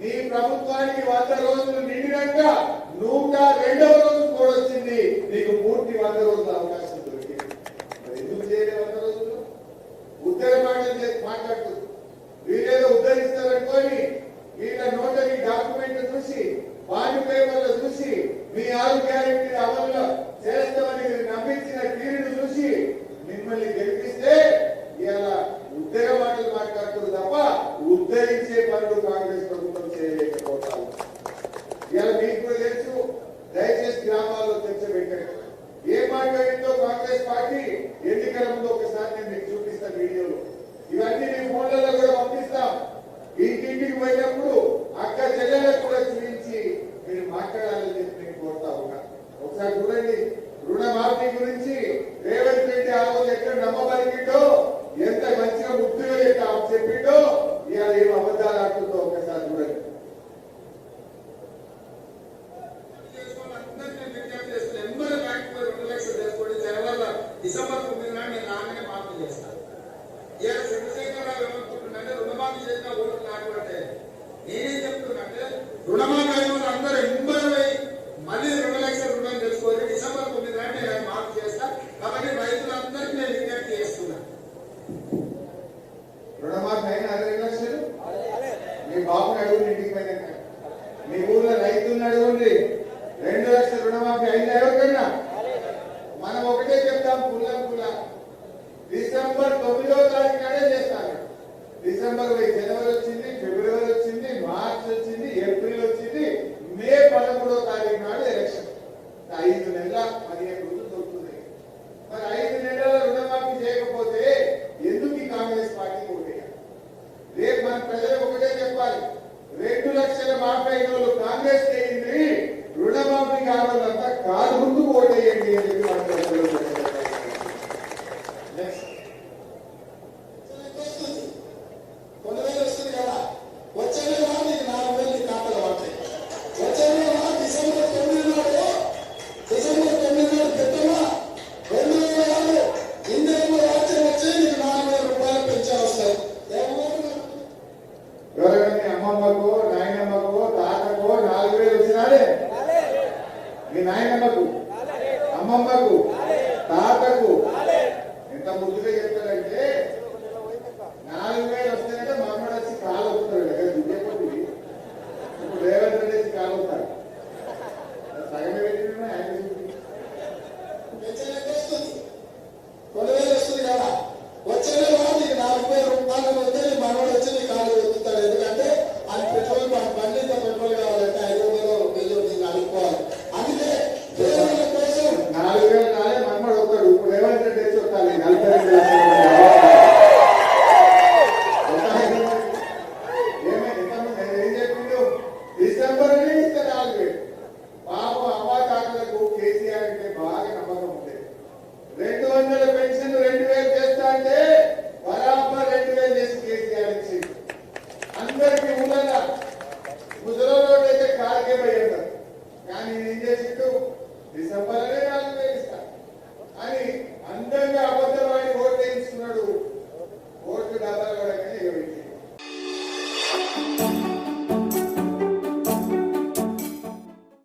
నీ ప్రభుత్వానికి 100 రోజులు నిండినాక 102వ రోజు కూడా వచ్చింది. నీకు పూర్తి 100 రోజుల అవకాశం దొరికింది. మరి ఎందుకు చేయలేదు 100 రోజులు? ఉత్తర మాట్లాడుతుంది. వీళ్ళేదో ఉద్ధరిస్తారనుకొని వీళ్ళ నోటరీ డాక్యుమెంట్ చూసి బాండ్ పేపర్లు చూసి మీ 6 గ్యారెంటీ అమలు చేస్తామని మీరు నమ్మించిన తీరును చూసి మిమ్మల్ని గెలిపిస్తే ఇలా ఉత్తర మాటలు మాట్లాడుతుంది తప్ప ఉద్ధరించే పనులు కాంగ్రెస్ ప్రభుత్వం చేయలేకపోతారు. ఇలా మీకు కూడా తెలుసు. దయచేసి గ్రామాల్లో చర్చ పెట్టండి. ఏ మాట్లాడిందో కాంగ్రెస్ పార్టీ ఎన్నికల ముందు ఒకసారి నేను మీకు చూపిస్తాను వీడియోలో. ఇవన్నీ మీ ఫోన్లలో కూడా పంపిస్తాం. ఇంటింటికి పోయినప్పుడు అక్క చెల్లెలకు కూడా చూపించి మీరు మాట్లాడాలని చెప్పి నేను కోరుతా ఉన్నా. ఒకసారి చూడండి. రుణమాఫీ గురించి రేవంత్ రెడ్డి ఆ రోజు ఎక్కడ నమ్మబలికిండో, ఎంత మంచిగా ముద్దుగా చెప్పిండో, ఇవాళ ఏం అబద్ధాలు ఆడుతుందో ఒకసారి చూడండి. డిసెంబర్ 9 నాడు నేను నాన్ననే మాఫీ చేస్తాను. ఇవాళ చంద్రశేఖరరావు ఏమనుకుంటున్నాడే రుణమాఫీ చేసిన ఓట్లు నాటుకుంటే నేనేం చెప్తున్నట్టే రుణమాఫీ అయిన వాళ్ళు అందరూ ఎంబరై మళ్ళీ 2 లక్షల రుణం తెలుసుకోవాలి. డిసెంబర్ 9 నాడు నేను మాఫీ చేస్తా. కాబట్టి రైతులందరికీ నేను విజ్ఞప్తి చేస్తున్నా. రుణమాఫీ అయిన 2 లక్షలు మీ బాబుని అడుగుని ఇంటికి పోయినాక, మీ ఊర్లో రైతులను అడుగుండి 2 లక్షల రుణమాఫీ అయిందా ఎవరికన్నా? మనం ఒకటే చెప్తాం, పుల్ల డిసెంబర్ 9వ తారీఖు నాడే చేస్తాను. డిసెంబర్ జనవరి వచ్చింది, ఫిబ్రవరి వచ్చింది, మార్చ్ వచ్చింది, ఏప్రిల్ వచ్చింది, మే 13వ తారీఖు నాడు ఎలక్షన్. 5 నెలల 15 రోజులు దొరుకుతుంది. మరి 5 నెలల రుణమాఫీ చేయకపోతే ఎందుకు ఈ కాంగ్రెస్ పార్టీ ఓటేయాలి? రేపు మన ప్రజలకు ఒకటే చెప్పాలి. 2 లక్షల మాఫీ అయిన వాళ్ళు కాంగ్రెస్ చేయండి, రుణమాఫీ కాని వాళ్ళంతా కాదు ముందు ఓటేయండి అని చెప్పి అమ్మమ్మకు, నాయనమ్మకు, తాతకు 4000 వచ్చినాడే. మీ నాయనమ్మకు, అమ్మమ్మకు, తాతకు ఎంత ముద్దుగా చెప్తారంటే 4000 వస్తాయంటే మా అమ్మడు వచ్చి కాలు అవుతాడు కదా దుడ్డేపోతుంది. ఇప్పుడు రేవంత్ రెడ్డి వచ్చి కాలు అవుతాడు. సగమే పెట్టిన ఆయన 2000 వస్తుంది కదా. వచ్చే నీకు 4000 రూపాయలు వస్తే నీ మనవాడు వచ్చి నీ కాలు వెతుకుతాడు. ఎందుకంటే అది పెట్రోల్ బండి పెట్రోల్ కావాలంటే 500 1000 నీకు అనుకోవాలి. అందుకే కోసం 4000 కాలే మనవాడు వస్తాడు. ఇప్పుడు రేవంత్ రెడ్డి వచ్చి వస్తాడు 42 లక్షలు. ఏం చెప్పిండు? డిసెంబర్ ఇస్తే 4000. బాబు అమ్మా తాతలకు కేసీఆర్ అంటే బాగా నమ్మకం ఉండేది. 200 పెన్షన్ 2000 చేస్తా అంటే బరాబర్ 2000 చేసి కేసీఆర్ ఇచ్చింది. అందరికి ఊళ్ళ ముసలి అయితే కారుకే పోయి ఉంటారు. కానీ ఏం చేసిండు? డిసెంబర్